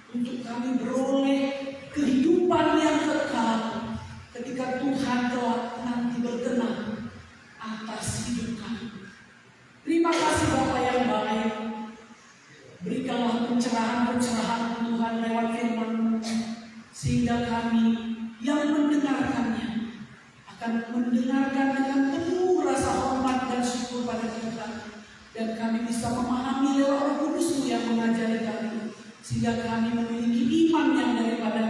untuk kami beroleh kehidupan yang kekal ketika Tuhan telah nanti berkenan atas hidup kami. Terima kasih Bapa yang baik. Berikanlah pencerahan-pencerahan Tuhan lewat firman-Mu, sehingga kami yang mendengarkannya akan mendengarkan dengan penuh rasa hormat dan syukur pada Tuhan, dan kami bisa memahami lewat Roh Kudus-Mu yang mengajari kami, sehingga kami memiliki iman yang daripada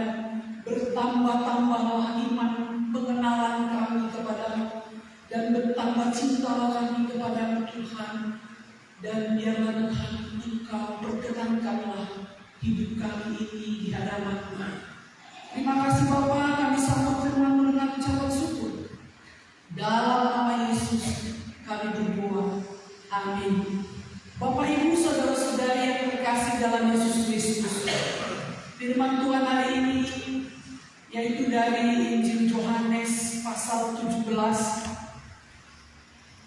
bertambah-tambahlah iman pengenalan kami kepada-Mu, dan bertambah cinta kami kepada Tuhan, dan biarlah Tuhan Engkau perkenankanlah hidup kami ini di hadapan-Mu. Terima kasih Bapa, kami sambut firman-Mu dengan ucapan syukur. Dalam nama Yesus kami berdoa. Amin. Bapak Ibu saudara-saudari yang terkasih dalam Yesus Kristus, firman Tuhan hari ini yaitu dari Injil Yohanes pasal 17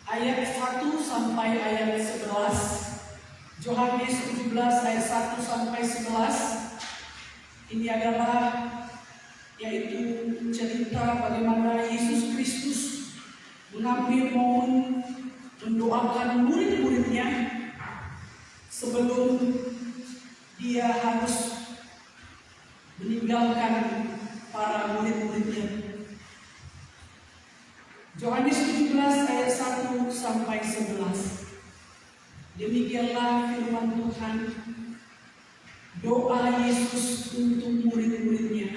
ayat 1 sampai ayat 11. Yohanes 17 ayat 1 sampai 11. Ini adalah yaitu cerita bagaimana Yesus Kristus mengambil momen mendoakan murid-muridnya sebelum dia harus meninggalkan para murid-muridnya. Yohanes 17 ayat 1 sampai 11. Demikianlah firman Tuhan, doa Yesus untuk murid-muridnya.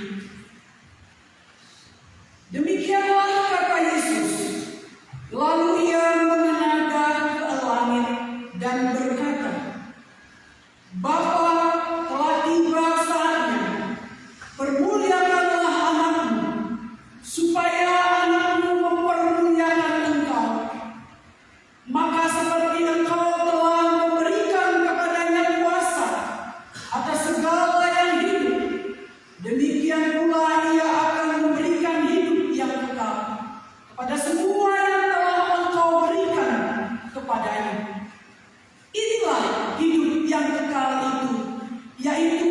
Demikianlah kata Yesus, lalu ia menengadah ke langit dan berkata, Bapa, telah tiba saatnya, permuliakanlah anakmu, supaya anakmu mempermuliakan engkau. Maka seperti engkau telah memberikan kepadanya kuasa atas segala yang hidup, demikian pula ia akan memberikan hidup yang kekal kepada semua yang telah engkau berikan kepadanya. Inilah hidup yang kekal itu, yaitu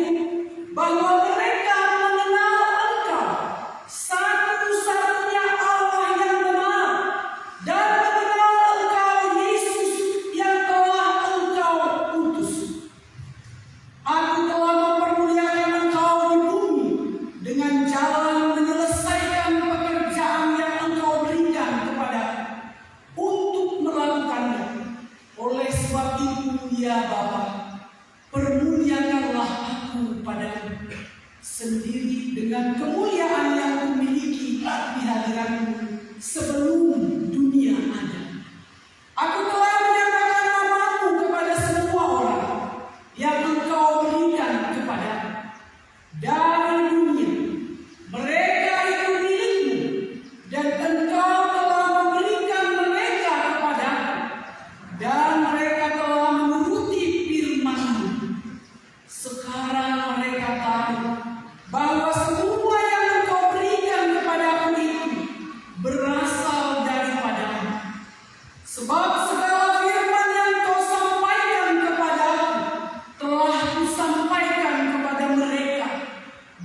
bahwa mereka mengenal Engkau, satu-satunya Allah yang benar, dan mengenal Engkau, Yesus, yang telah Engkau utus. Aku telah mempermuliakan Engkau di bumi dengan jalan menyelesaikan pekerjaan yang Engkau berikan kepadaku untuk melakukannya. Oleh sebab itu, ya Bapa, permuliakanlah aku padamu sendiri dengan kemuliaan yang kumiliki di hadirat-Mu sebelum dunia ada. Aku telah menyatakan nama-Mu kepada semua orang yang Engkau berikan kepadaku dari dunia. Mereka itu milik-Mu, dan Engkau telah memberikan mereka kepadaku, dan mereka telah menuruti firman-Mu. Sekarang mereka tahu bahwa semua yang Engkau berikan kepadaku itu berasal daripada-Mu. Sebab segala firman yang Kau sampaikan kepadaku telah Kusampaikan kepada mereka,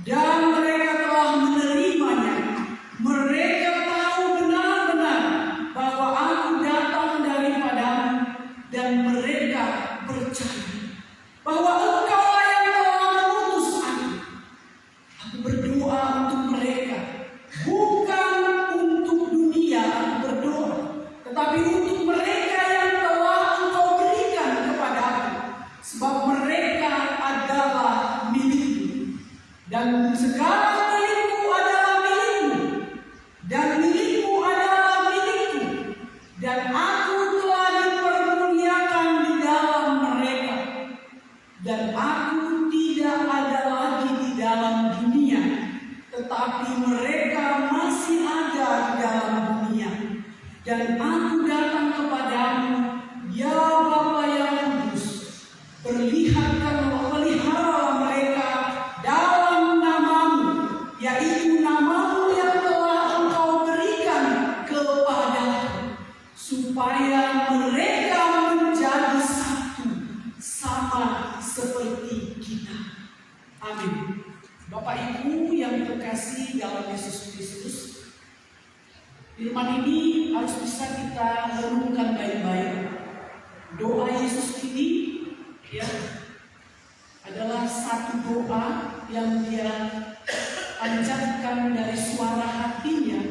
dan mereka telah menerimanya. Mereka tahu benar-benar bahwa Aku datang daripada-Mu, dan mereka percaya bahwa Engkaulah yang telah mengutus Aku. Aku berdoa untuk mereka, bukan untuk dunia Aku berdoa, tetapi untuk mereka yang telah Engkau berikan kepada Aku, sebab mereka adalah milik-Mu, dan segala milik-Mu adalah milik-Mu, dan milik-Mu adalah milik-Ku, dan Aku telah dipermuliakan di dalam mereka, dan Aku tidak ada lagi di dalam dunia, tetapi mereka masih ada di dalam dunia, dan Aku datang kepadamu, ya Bapa yang kudus. Peliharalah mereka dalam nama-Mu, Amin. Bapak Ibu yang terkasih dalam Yesus Kristus, firman ini harus bisa kita renungkan baik-baik. Doa Yesus ini ya adalah satu doa yang dia panjatkan dari suara hatinya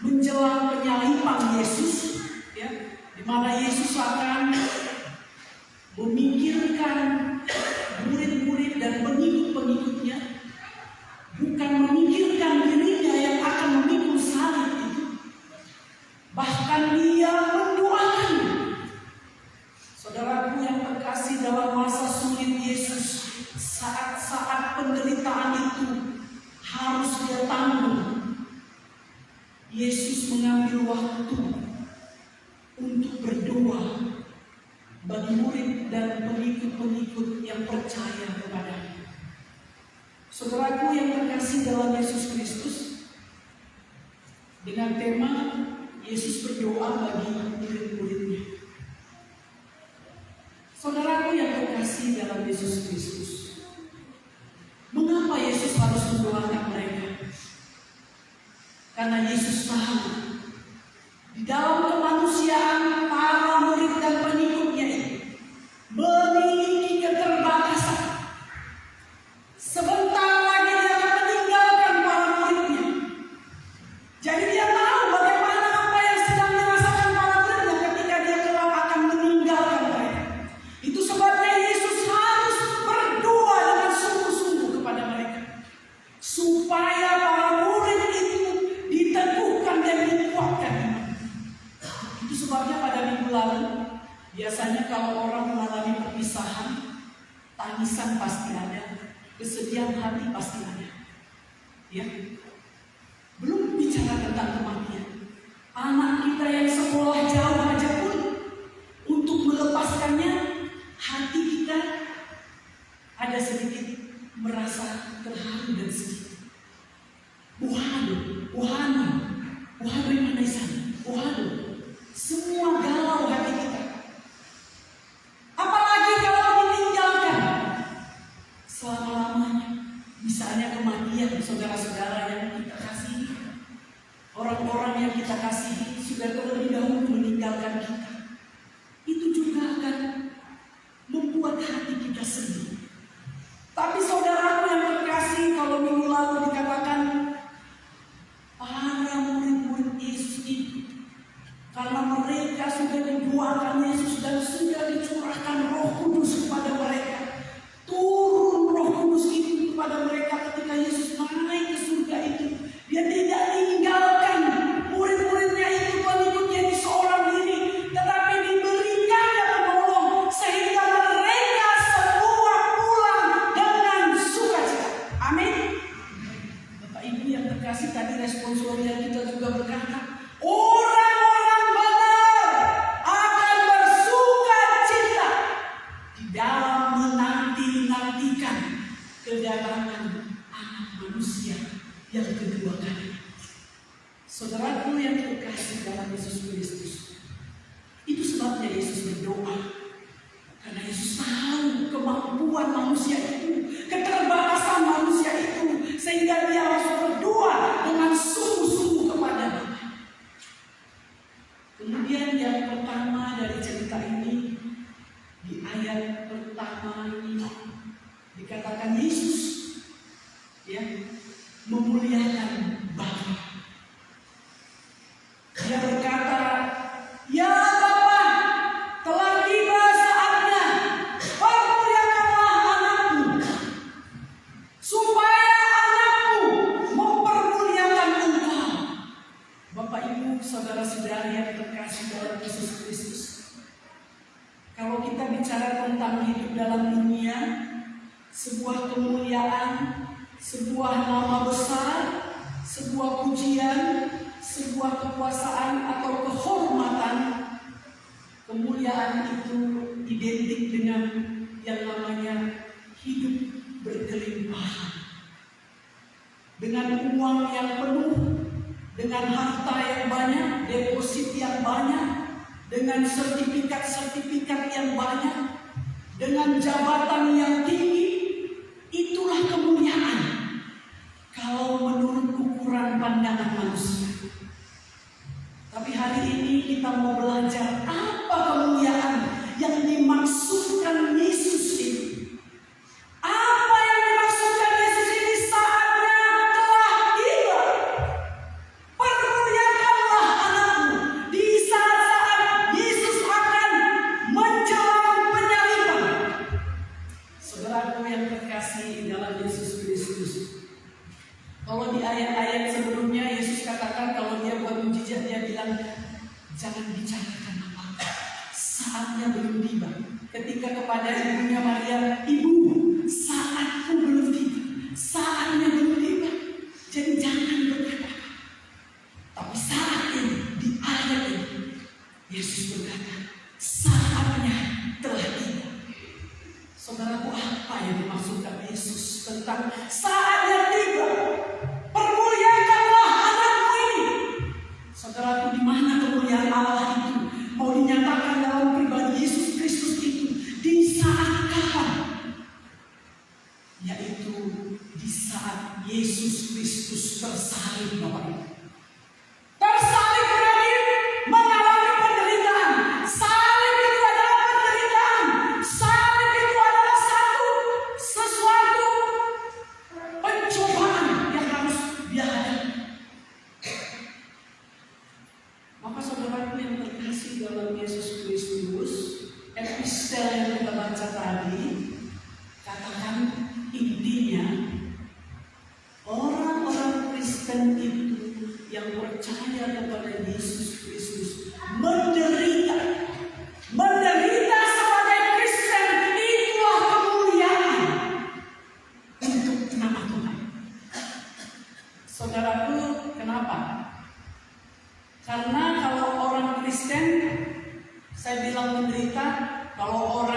menjelang penyaliban Yesus, ya, di mana Yesus akan memikirkan murid-murid dan pengikut-pengikutnya, bukan memikirkan dirinya yang akan memikul salib itu. Bahkan dia mendoakan. Saudaraku yang terkasih, dalam masa sulit Yesus, saat-saat penderitaan itu harus dia tanggung. Yesus mengambil waktu untuk berdoa bagi murid dan pengikut-pengikut yang percaya kepadanya. Saudaraku yang terkasih dalam Yesus Kristus, dengan tema Yesus berdoa bagi murid-muridnya. Saudaraku yang terkasih dalam Yesus Kristus, mengapa Yesus harus mendoakan mereka? Karena Yesus tahu di dalam kemanusiaan para murid dan pengikutnya itu memiliki keterbatasan. Sebentar lagi dia akan meninggalkan para muridnya. Jadi dia tahu bagaimana apa yang sedang dirasakan para muridnya ketika dia kelak akan meninggalkan mereka. Itu sebabnya Yesus harus berdoa dengan sungguh-sungguh kepada mereka, supaya para murid itu diteguhkan dan dikuatkan. Itu sebabnya pada minggu lalu, biasanya kalau orang mengalami perpisahan, tangisan pasti ada, kesedihan hati pasti ada. Ya, belum bicara tentang kematian. Anak kita yang sekolah jauh aja pun, untuk melepaskannya, hati kita ada sedikit merasa terharu dan sedih. Waduh, yang mana sana? Waduh, semua galau hati kita. Apalagi kalau ditinggalkan selama-lamanya. Misalnya kematian saudara-saudara yang kita kasihi, orang-orang yang kita kasihi sudah terlebih dahulu meninggalkan kita. Itu juga akan membuat hati kita sedih. Tapi saudaraku yang terkasih, kalau minggu lalu dikatakan para murid-murid Yesus itu, karena mereka sudah didoakan Yesus dan sudah dicurahkan Roh Kudus kepada mereka, turun Roh Kudus itu kepada mereka ketika Yesus naik ke surga itu. Dia tidak tinggalkan murid-muridnya itu, pengikutnya di seorang diri, tetapi diberikannya penolong sehingga mereka semua pulang dengan sukacita. Amin. Bapak Ibu yang terkasih, tadi responsorial kita juga berkata, orang-orang benar akan bersukacita di dalam menanti-nantikan kedatangan Anak Manusia yang kedua kali. Saudaraku yang terkasih dalam Yesus Kristus, itu sebabnya Yesus berdoa, karena Yesus tahu kemampuan manusia itu, keterbatasan manusia itu, sehingga dia harus berdoa dengan sungguh-sungguh kepada Bapa. Kemudian yang pertama dari cerita ini, di ayat pertama ini dikatakan Yesus ya memuliakan Bapa. Dia berkata, "Ya Bapa, telah tiba saatnya, permuliakanlah anakmu, supaya anakmu mempermuliakan Engkau." Bapak Ibu, saudara-saudari yang terkasih dalam Yesus Kristus, kalau kita bicara tentang hidup dalam dunia, sebuah kemuliaan, sebuah nama besar, sebuah pujian, sebuah kekuasaan atau kehormatan, kemuliaan itu identik dengan yang namanya hidup berkelimpahan, dengan uang yang penuh, dengan harta yang banyak, deposit yang banyak, dengan sertifikat-sertifikat yang banyak, dengan jabatan yang tinggi. Itulah Jangan bicarakan apa-apa. Saatnya belum tiba. Ketika kepada ibunya Maria, ibu, saatku belum tiba. Saatnya belum tiba. Jadi jangan berkata. Tapi saat ini, di ayat ini, Yesus berkata, saatnya telah tiba. Saudaraku, apa yang dimaksudkan Yesus tentang saatnya tiba? Permuliakanlah anakmu ini. Saudaraku, di mana kemuliaan Allah itu mau dinyatakan dalam pribadi Yesus Kristus itu? Di saat kapan? Yaitu di saat Yesus Kristus tersalib, Bapak Ibu. Tersalib berarti mengalami penderitaan. Salib itu adalah penderitaan. Salib itu adalah sesuatu pencobaan yang harus dia hadapi. Maka saudaraku yang terkasih dalam Yesus Kristus, epistel yang kita baca tadi, katakan intinya orang-orang Kristen itu yang percaya kepada Yesus Kristus menderita sebagai Kristen. Itulah kemuliaan untuk nama Tuhan. Saudaraku, kenapa? Karena kalau orang Kristen, saya bilang menderita. Kalau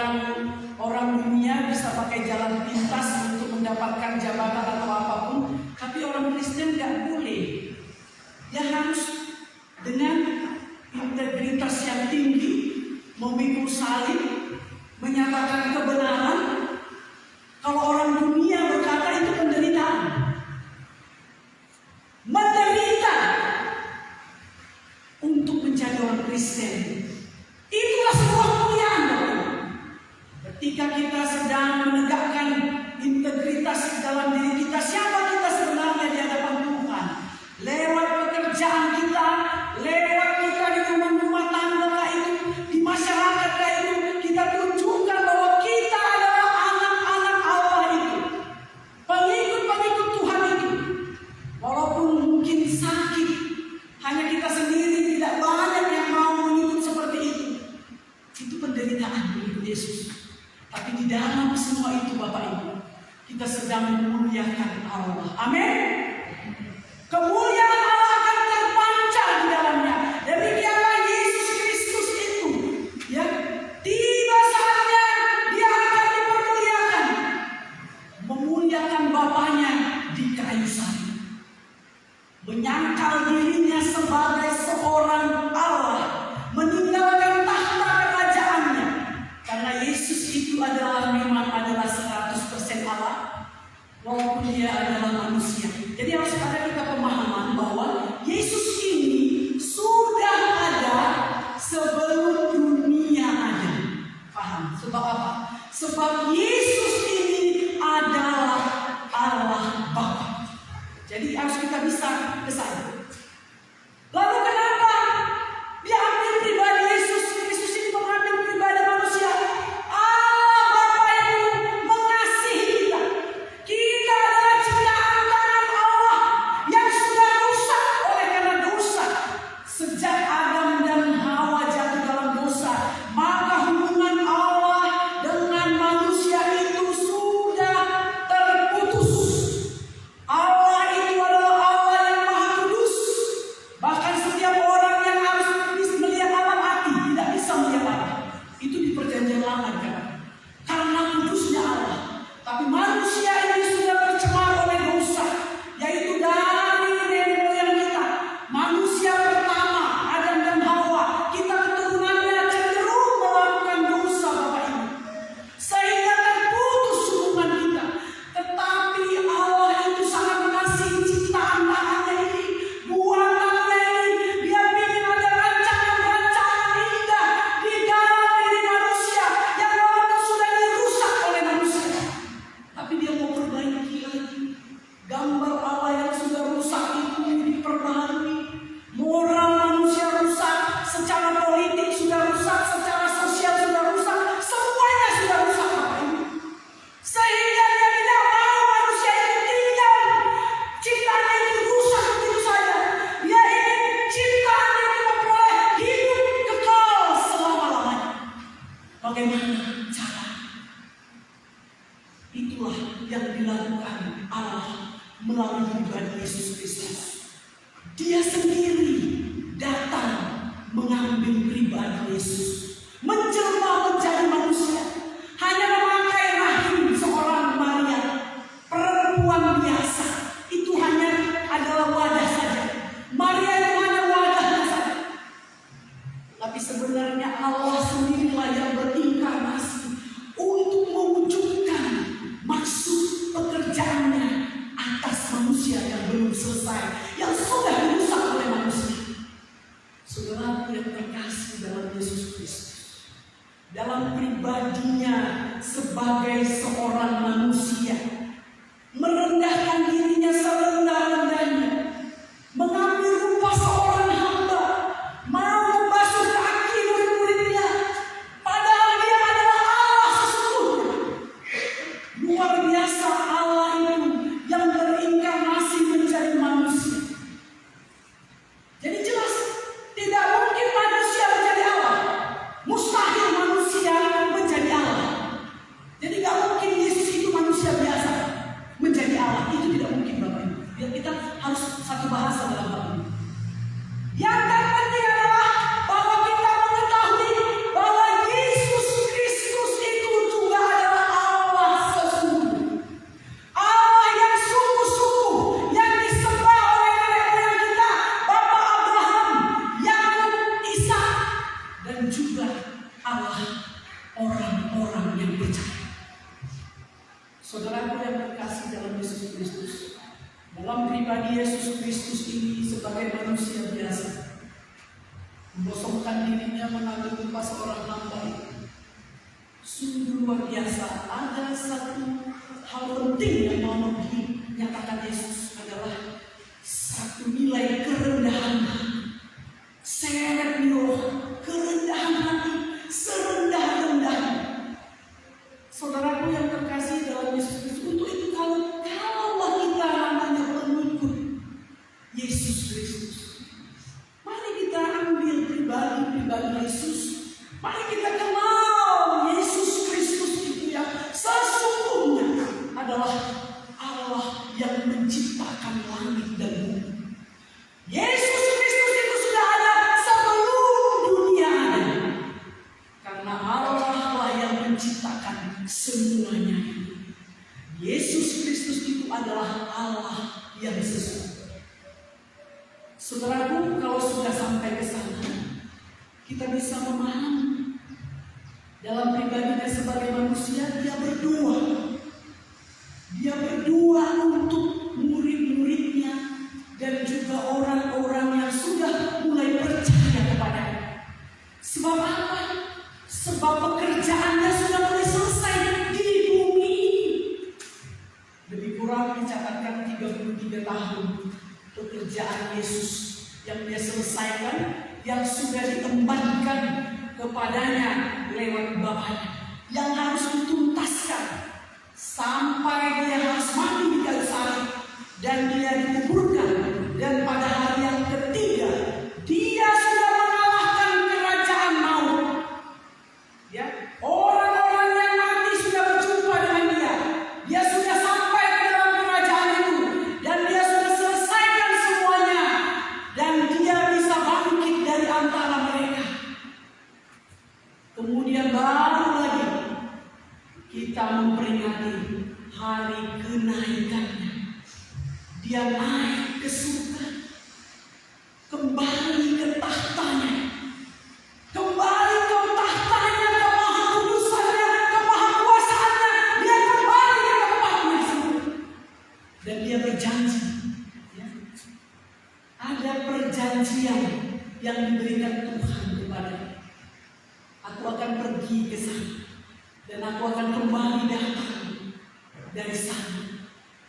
orang dunia bisa pakai jalan pintas untuk mendapatkan jabatan atau apapun, tapi orang Kristen nggak boleh. Dia harus dengan integritas yang tinggi memikul salib, menyatakan kebenaran. Kalau orang dunia berkata itu penderitaan, menderita untuk menjadi orang Kristen. Itulah sebuah kemuliaan. Ketika kita sedang menegakkan integritas dalam diri kita, siapa kita sebenarnya di hadapan Tuhan? Lewat pekerjaan kita, lewat kita di rumah tangga itu, di masyarakat itu, kita tunjukkan bahwa kita adalah anak-anak Allah itu, pengikut-pengikut Tuhan itu. Walaupun mungkin sakit, hanya kita sendiri, tidak banyak yang mau mengikut seperti itu. Itu penderitaan untuk Yesus. Tapi di dalam semua itu, Bapak Ibu, kita sedang memuliakan Allah. Amin. Kemuliaan Allah akan terpancar di dalamnya. Demikianlah Yesus Kristus itu, ya, tiba saatnya dia akan dipermuliakan, memuliakan Bapaknya di kayu salib, menyangkal dirinya sebagai seorang Allah, meninggalkan tahta kerajaannya. Karena Yesus itu memang adalah 100% Allah, walaupun dia adalah manusia. Jadi harus ada kita pemahaman bahwa Yesus ini sudah ada sebelum dunia ada. Paham? Sebab apa? Sebab Yesus ini adalah Allah Bapa. Jadi harus kita bisa ke sana. Lalu kenapa dia ambil pribadi Yesus Kristus ini mengambil pribadi manusia? Allah Bapa itu mengasihi kita. Kita adalah ciptaan tangan Allah yang sudah rusak oleh karena dosa. Sejak Adam dan Hawa jatuh dalam dosa, maka hubungan Allah dengan manusia itu sudah terputus. Allah itu adalah Allah yang Maha Kudus. Bahkan setiap orang yang harus melihat Allah mati tidak bisa melihat Allah. Itu di perjanjian lama kan? Karena kudusnya Allah. Tapi manusia ini sudah tercemar oleh dosa, yaitu dari nenek moyang kita. Manusia pertama, Adam dan Hawa, kita keturunannya cenderung melakukan dosa, Bapak Ibu, sehingga terputus hubungan kita. Tetapi Allah itu sangat mengasihi ciptaan tangannya ini, buatannya ini. Dia ingin ada rancangan-rancangan indah di dalam diri manusia yang walaupun sudah dirusak oleh manusia, tapi dia mau perbaiki lagi. Gambar Allah yang sudah rusak itu diperbaharui. Moral manusia rusak, secara politik sudah rusak, secara sosial sudah rusak, semuanya sudah rusak, Bapak Ibu. Sehingga dia tidak mau manusia itu tinggal, ciptaan itu rusak begitu saja. Dia ingin ciptaan itu memperoleh hidup dilakukan Allah melalui pribadi Yesus Kristus. Dia sendiri datang mengambil pribadi Yesus, menjelma menjadi manusia, hanya memakai rahim seorang Maria, perempuan biasa. Itu hanya adalah wadah saja. Maria itu hanya wadahnya saja. Tapi sebenarnya Allah sendirilah yang berinkarnasi untuk mewujudkan maksud pekerjaannya atas manusia yang belum selesai, yang sudah dirusak oleh manusia. Saudara yang terkasih dalam Yesus Kristus, dalam pribadinya sebagai seorang manusia, merendahkan dirinya serendah-rendahnya, mengambil rupa seorang hamba, mau membasuh kaki murid-muridnya, padahal dia adalah Allah sesungguhnya. Luar biasa Allah itu yang berinkarnasi menjadi manusia. Jadi jelas tidak mungkin manusia menjadi Allah, mustahil manusia menjadi Allah. Jadi gak mungkin Yesus itu manusia biasa menjadi Allah, itu tidak mungkin Bapak Ibu. Biar kita harus satu bahasa dalam hal ini. Yang terpenting adalah bahwa kita mengetahui bahwa Yesus Kristus itu juga adalah Allah sesungguhnya. Allah yang sungguh-sungguh, yang disembah oleh nenek moyang kita, Bapak Abraham, Yakub, Ishak, dan juga Allah orang-orang yang percaya. Saudaraku yang terkasih dalam Yesus Kristus, dalam pribadi Yesus Kristus ini sebagai manusia biasa, membosongkan dirinya mengambil rupa seorang hamba, sungguh luar biasa. Ada satu hal penting yang mau dinyatakan Yesus adalah satu nilai kerendahan hati. Seret Yohan, kerendahan hati, serendah-rendahnya. Saudaraku yang terkasih dalam Yesus Kristus, untuk itu kalau kita namanya pengikut Yesus Kristus, mari kita ambil pribadi Yesus. Mari kita kenal Yesus Kristus itu yang sesungguhnya adalah Allah yang menciptakan langit dan bumi. Yesus Kristus itu sudah ada sebelum dunia ada, karena Allah lah yang menciptakan semuanya. Yesus Kristus itu adalah Allah yang sesungguhnya. Saudaraku, kalau sudah sampai ke sana, kita bisa memahami dalam pribadinya sebagai manusia, dia berdoa. Dia berdoa untuk murid-muridnya dan juga orang-orang yang sudah mulai percaya kepadanya. Sebab apa? Sebab pekerjaannya sudah mulai selesai di bumi ini. Lebih kurang dicatatkan 33 tahun pekerjaan Yesus yang dia selesaikan, yang sudah diembankan kepadanya lewat Bapaknya, yang harus dituntaskan sampai dia harus mati di kayu salib dan dia dikuburkan, dan pada hari yang ketiga dia sudah mengalahkan kerajaan maut. Ya, orang-orang yang mati sudah berjumpa dengan dia. Dia sudah sampai ke dalam kerajaan itu dan dia sudah selesaikan semuanya, dan dia bisa bangkit dari antara mereka. Kemudian baru lagi kita memperingati hari kenaikannya. Dia naik ke surga, kembali ke tahtanya, kembali ke tahtanya, ke maha kudusannya, ke maha kuasaannya. Dia kembali ke tempatnya semula. Dan dia berjanji, ya, ada perjanjian yang diberikan Tuhan kepadanya. Aku akan pergi ke sana dan aku akan kembali datang dari sana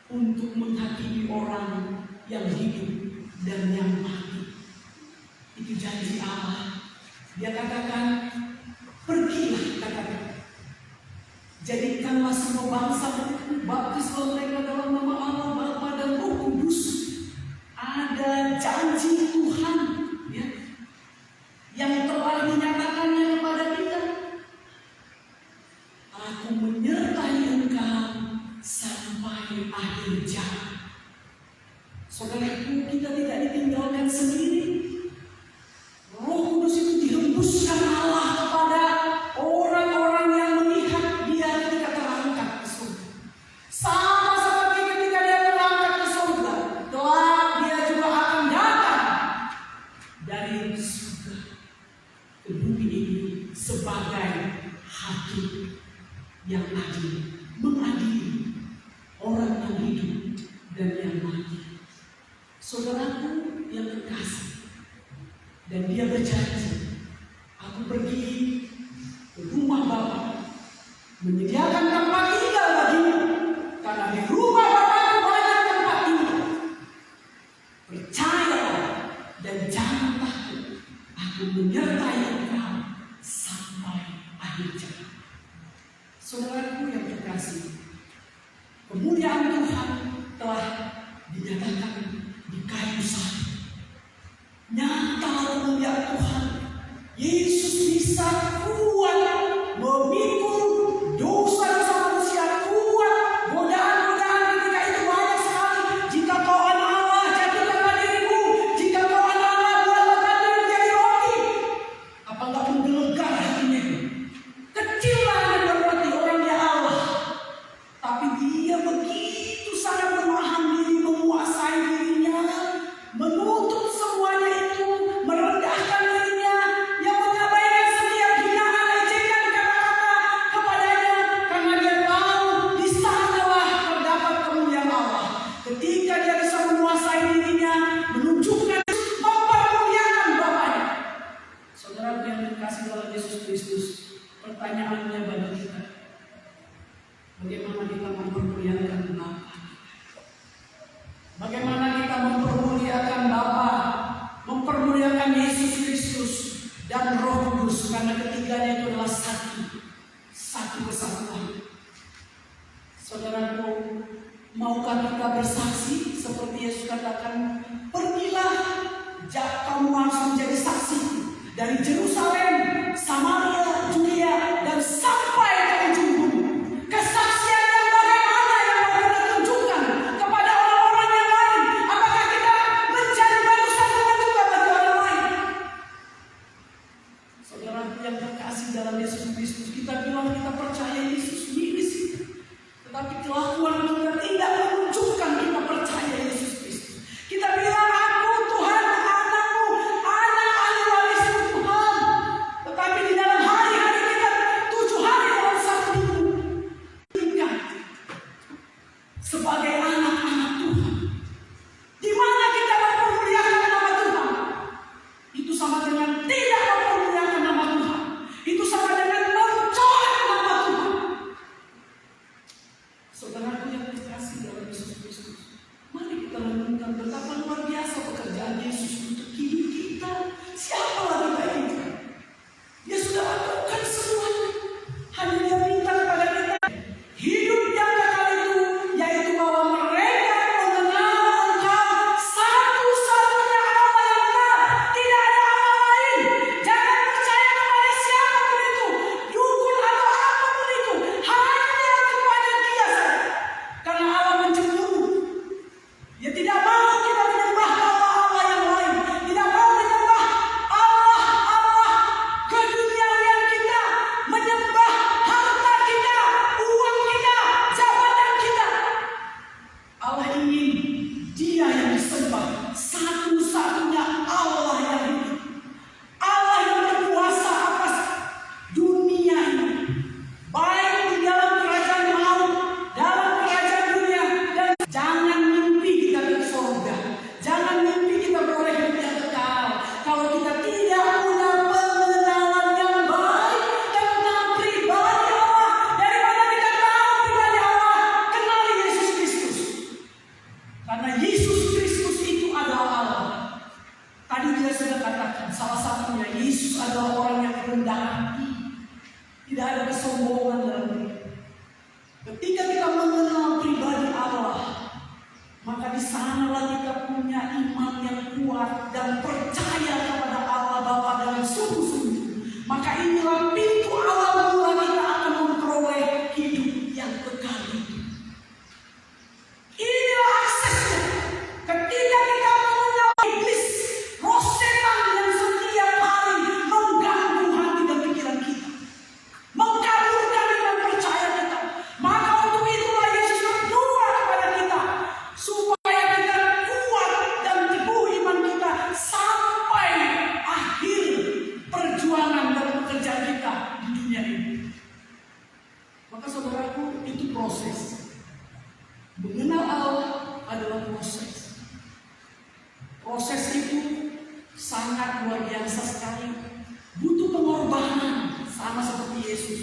untuk menghakimi orang yang hidup dan yang mati. Itu janji Allah. Dia katakan, pergilah, katakan, jadikanlah semua bangsa baptislah mereka dalam nama Allah, Bapa dan Roh Kudus. Ada janji Tuhan, ya, yang telah dinyatakannya kepada kita. Aku menyertai engkau sampai akhir akhir zaman. Saudaraku, kita tidak ditinggalkan sendiri. Roh Kudus itu dihembuskan Allah kepada orang-orang yang melihat Dia ketika terangkat ke surga. Sama seperti ketika Dia terangkat ke surga, kelak Dia juga akan datang dari surga ke bumi ini sebagai hakim yang adil, mengadili orang yang hidup dan yang mati. Saudaraku yang terkasih, dan Dia berjanji, aku pergi ke rumah Bapa, menyediakan tempat tinggal bagimu, karena di rumah Bapa banyak tempat tinggal. Percayalah dan jangan takut, aku menyertai engkau sampai akhir zaman. Saudaraku yang terkasih, kemuliaan Tuhan telah dinyatakan di kayu salib. Nyata kemuliaan Tuhan. Yesus bisa kuat memikul dosa-dosa manusia, kuat godaan-godaan ketika itu banyak sekali. Jika kau anak Allah, jatuhkanlah dirimu. Jika kau anak Allah, buatlah batu menjadi roti. Apa enggak menggelegar hatinya? Kecillah yang berarti orang dia Allah, tapi dia begitu sangat menahan diri, menguasai dirinya, menutup semuanya itu, merendahkan dirinya, yang mengabaikan setiap hinaan, ejekan kata-kata kepadanya, karena dia tahu di sanalah terdapat kemuliaan Allah. Ketika dia bisa menguasai dirinya, menunjukkan, mempermuliakan Bapaknya. Saudara yang dikasih dalam Yesus Kristus, pertanyaannya bagi kita, bagaimana kita mempermuliakan Bapa? Bagaimana kita mempermuliakan Bapa, mempermuliakan Yesus Kristus dan Roh Kudus, karena ketiganya itu adalah satu kesatuan. Saudaraku, maukah kita bersaksi seperti Yesus katakan, pergilah, kamu harus menjadi saksi dari Yerusalem, Samaria, Judea, dan sampai ke ujung bumi. Kesaksian yang bagaimana yang mau kita tunjukkan kepada orang-orang yang lain? Apakah kita menjadi batu sandungan juga bagi orang lain? Saudara yang terkasih dalam Yesus Kristus, kita bilang kita percaya Yesus miris, tetapi kelakuan kita tidak menunjukkan kita percaya Yesus Kristus. Kita bilang aku Tuhan, anakmu, anak ahli waris Tuhan, tetapi di dalam hari-hari kita 7 hari dalam satu minggu sebagai anak-anak Tuhan. Di mana kita mempermuliakan nama Tuhan? Itu sama dengan tidak mempermuliakan nama Tuhan. Itu sama dengan mencolok nama Tuhan. Saudaraku yang dikasih dalam Yesus Kristus, mari kita renungkan betapa luar biasa pekerjaan Yesus untuk hidup kita. Siapa lagi kita ini? Dia sudah lakukan semuanya. Hanya Dia minta kepada kita hidup yang kekal itu, yaitu bahwa mereka mengenal Engkau satu-satunya Allah yang benar. Tidak ada Allah lain. Jangan percaya kepada siapapun itu, dukun atau apapun itu, hanya kepada Dia saja. Karena Allah mencemburu. Dia tidak mau kita menyembah Allah-Allah yang lain. Tidak mau menyembah Allah-Allah keduniawian kita, menyembah harta kita, uang kita, jabatan kita. Allah ingin Dia yang disembah, satu-satunya Allah yang hidup, Allah yang berkuasa atas dunia ini, baik di dalam kerajaan maut, dalam kerajaan dunia. Dan jangan mimpi kita ke surga, jangan mimpi kita boleh hidup yang kekal kalau kita tidak punya pengenalan yang baik tentang pribadi Allah. Daripada kita tahu pribadi Allah, kenali Yesus Kristus, karena Yesus Kristus itu adalah Allah. Tadi dia sudah katakan, salah satunya Yesus adalah orang yang rendah hati, tidak ada kesombongan dalam diri. Ketika kita mengenal pribadi Allah, maka di sanalah kita punya iman yang kuat dan percaya kepada Allah Bapa dengan sungguh-sungguh. Maka inilah pintu awal mula kita akan memperoleh hidup yang kekal itu. luar biasa sekali. Butuh pengorbanan, sama seperti Yesus.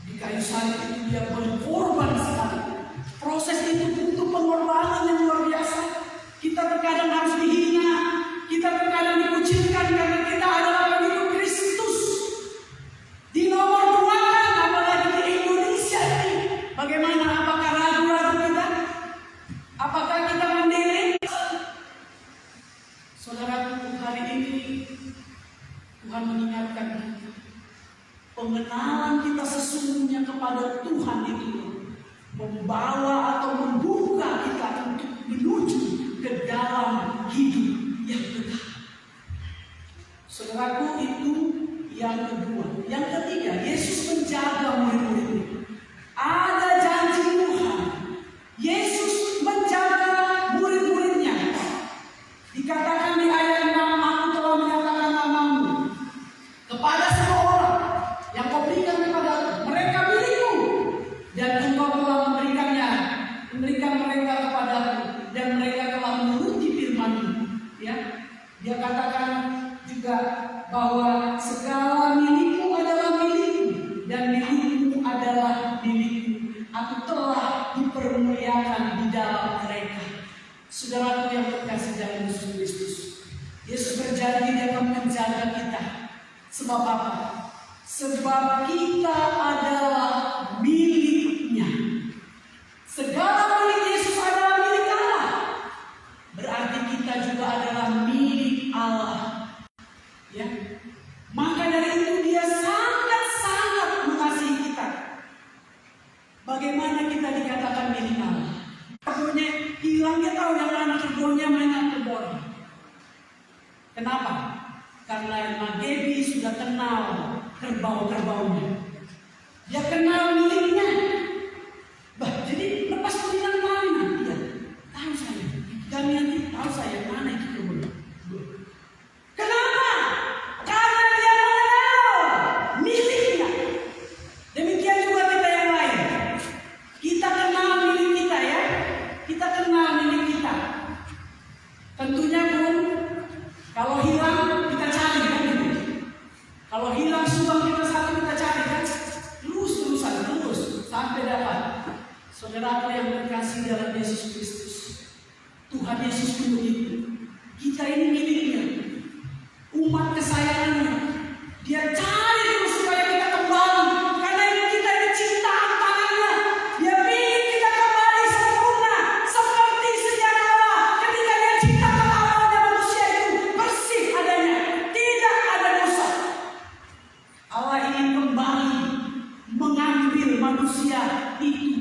Di kayu salib itu dia berkorban sekali. Proses itu butuh pengorbanan yang luar biasa. Kita terkadang harus dihina, kita terkadang dikucilkan karena kita adalah pengikut Kristus. Di nomor dua kan, apalagi di Indonesia ini. Bagaimana, apakah ragu-ragu kita? Apakah kita mendelek? Saudaraku, hari ini Tuhan mengingatkan kita. Pengenalan kita sesungguhnya kepada Tuhan itu membawa atau membuka kita untuk menuju ke dalam hidup yang kekal. Saudaraku, itu yang kedua. Yang ketiga, Yesus menjaga murid-muridnya. Ada janji Tuhan. Yesus menjaga murid-muridnya. Dikatakan di ayat 6, aku telah menyatakan namamu kepada semua orang yang kau berikan kepada mereka milikku, dan engkau telah memberikan mereka kepadaku, dan mereka telah menuruti firman-Mu. Ya, dia katakan juga bahwa segala milikku adalah milikku dan milikmu adalah milikku. Aku telah dipermuliakan di dalam mereka. Saudaraku yang terkasih dalam Yesus Kristus, Yesus berjanji dia akan menjaga kita. Sebab apa? Sebab kita adalah miliknya. Segala milik Yesus adalah milik Allah. Berarti kita juga adalah milik Allah. Ya. Maka dari itu dia sangat-sangat mengasihi kita. Bagaimana kita dikatakan milik Allah? Kerbaunya hilang, dia tahu yang mana kerbaunya, mana kerbaunya. Kenapa? Karena Magebi sudah kenal kerbau-kerbaunya. Dia kenal miliknya. Jadi lepas pilihan mana dia tahu saya. Dan nanti tahu saya mana itu kerbau. Kenapa? Karena dia mengenal miliknya. Demikian juga kita yang lain. Kita kenal milik kita ya. Kita kenal milik kita. Tentunya pun kalau hilang kita cari kan gitu. Kalau hilang sumbang kita satu kita cari kan. Terus sampai dapat. Saudara yang terkasih dalam Yesus Kristus, Tuhan Yesus pun begitu. Kita ini miliknya, umat kesayangannya. Dia cari terus supaya kita kembali, karena kita ini ciptaan tangannya. Dia ingin kita kembali sempurna seperti sedia kala ketika dia ciptakan awalnya manusia itu bersih adanya, tidak ada dosa. Allah ingin kembali mengambil manusia itu,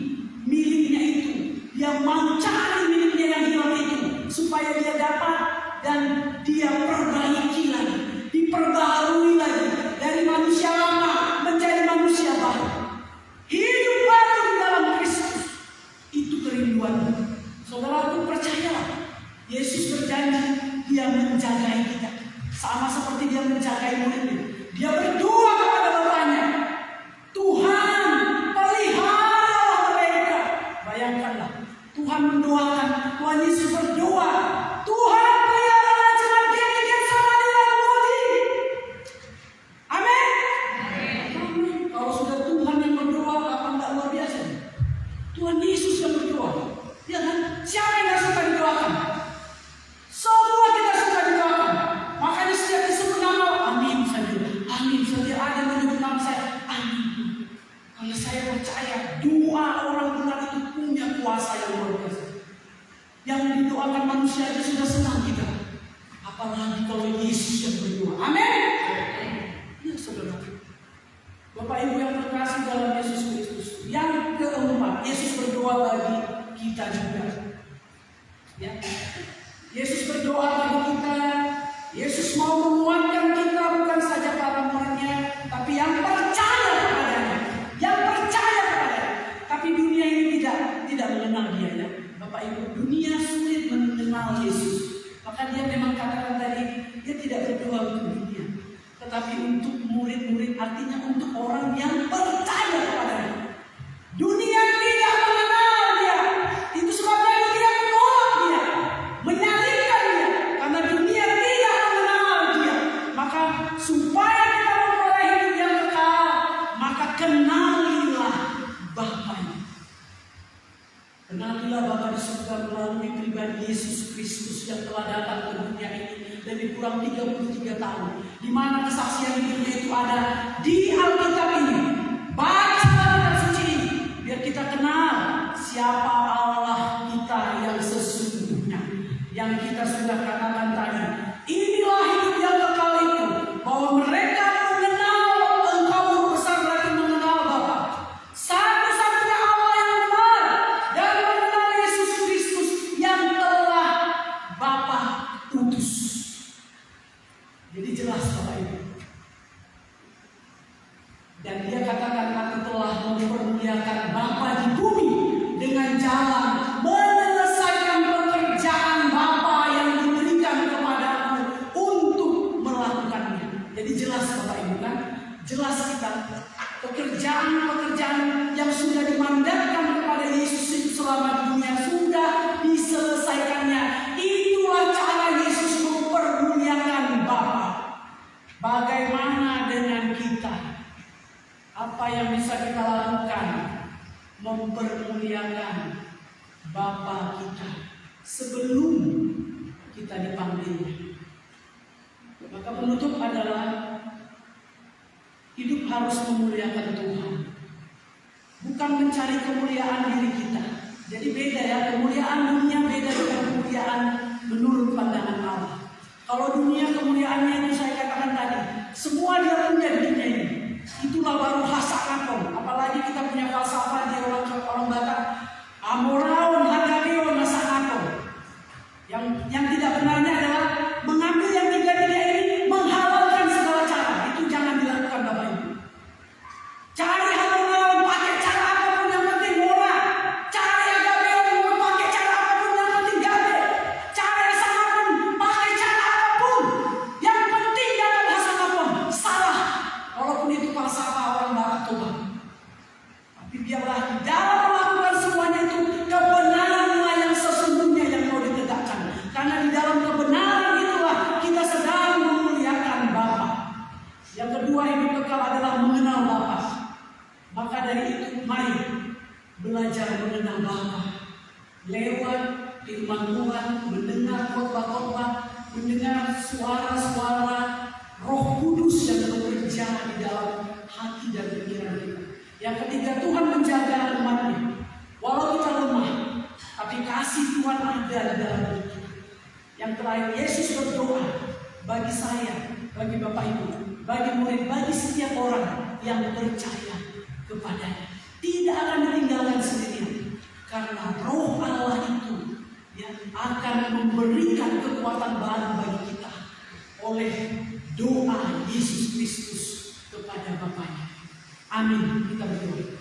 miliknya itu. Dia mau cari miliknya yang hilang itu supaya dia dapat dan dia perbaiki lagi, diperbaharui lagi dari manusia lama menjadi manusia baru. Hidup baru di dalam Kristus. Itu kerinduan. Saudaraku, percayalah, Yesus berjanji dia menjagai kita sama seperti dia menjagai muridnya. Dia berdoa kepada Bapaknya, Tuhan pelihara mereka. Bayangkanlah, Tuhan mendoakan, Tuhan Yesus berdoa, Tuhan pelihara jangan demikian sama dengan mati. Amin. Amin. Kalau sudah Tuhan yang berdoa, apa enggak luar biasa? Tuhan Yesus yang berdoa. Ya kan? Siapa yang suka didoakan? Semua kita suka didoakan. Makanya setiap disebut nama, amin saja. Amin saja. Ada yang menyebut nama saya, amin. Karena saya percaya doa orang benar itu punya kuasa yang luar biasa. Yang didoakan manusia itu sudah senang kita. Apalagi kalau Yesus yang berdoa. Amin. Ya saudara. Bapak Ibu yang terkasih dalam Yesus Kristus. Yang keempat, Yesus berdoa bagi kita juga. Ya. Yesus berdoa bagi kita. Yesus mau menguatkan kita, bukan saja para muridnya, tapi yang percaya kepadanya. Yang percaya kepadanya. Tapi dunia ini tidak mengenal dia ya. Bapak Ibu, dunia sulit mengenal Yesus. Maka dia memang katakan tadi, dia tidak berdoa untuk dunia, tetapi untuk murid-murid, artinya untuk orang yang percaya kepadanya. Dunia tidak mengenal dia. Itu sebabnya dunia menolak dia, menyalibkan dia, karena dunia tidak mengenal dia. Bapa di surga melalui pribadi Yesus Kristus yang telah datang ke dunia ini lebih kurang 33 tahun, di mana kesaksian hidupnya itu ada di Alkitab ini. Baca kitab suci ini biar kita kenal siapa Allah kita yang sesungguhnya, yang kita sudah katakan tadi. Inilah hidup yang kekal itu, bahwa mereka mengenal Engkau Guru besar berarti mengenal Bapa, satu-satunya Allah yang benar, dan mengenal Yesus Kristus yang telah Bapa utus. Jadi jelas Bapak Ibu. Dan dia katakan, aku telah mempermuliakan Bapa di bumi dengan jalan menyelesaikan pekerjaan Bapa yang diberikan kepadaku untuk melakukannya. Jadi jelas Bapak Ibu kan? Jelas kita pekerjaan-pekerjaan yang sudah dimandatkan kepada Yesus itu selama di dunia sudah diselesaikannya. Itulah cara Yesus mempermuliakan Bapa. Bagaimana dengan kita? Apa yang bisa kita lakukan mempermuliakan Bapa kita sebelum kita dipanggilnya? Maka penutup adalah hidup harus memuliakan Tuhan, bukan mencari kemuliaan diri kita. Jadi beda ya, kemuliaan dunia beda dengan kemuliaan menurut pandangan Allah. Kalau dunia kemuliaannya itu saya katakan tadi, semua dia punya di dunia ini. Itulah baru hasanaton. Apalagi kita punya falsafah di orang Batak, amoraon hagabion hasanaton. Yang tidak benarnya adalah mengambil yang tiga dunia ini, menghalalkan segala cara. Itu jangan dilakukan Bapak Ibu. Cari amoraon pakai cara apapun, yang penting murah. Cari hagabion pakai cara apapun, yang penting gabe. Cari hasanaton pakai cara apapun, yang penting dapat hasanaton. Salah. Walaupun itu falsafah orang Barat Tuhan. Tapi biarlah di dalam melakukan semuanya itu kebenaranlah yang sesungguhnya yang mau ditegakkan. Karena di dalam kebenaran itulah kita sedang memuliakan Bapa. Yang kedua, hidup kekal adalah mengenal Bapa. Maka dari itu mari belajar mengenal Bapa lewat firman Tuhan, mendengar khotbah-khotbah, mendengar suara-suara Roh Kudus yang bekerja di dalam hati dan pikiran kita. Yang ketiga, Tuhan menjaga umat-Nya. Walau kita lemah, tapi kasih Tuhan ada di dalam hidup kita. Yang terakhir, Yesus berdoa bagi saya, bagi Bapak Ibu, bagi murid, bagi setiap orang yang percaya kepadanya. Tidak akan ditinggalkan sendirian, karena Roh Allah itu yang akan memberikan kekuatan baru bagi kita oleh doa Yesus Kristus kepada Bapaknya. Amin. Kita berdoa.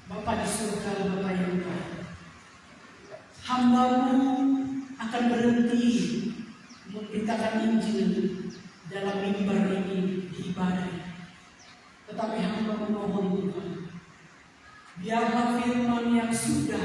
Bapa di surga, Bapa yang baik, hamba-Mu akan berhenti memberitakan Injil dalam mimbar ini di ibadah. Tetapi hamba memohon Tuhan, biarlah firman yang sudah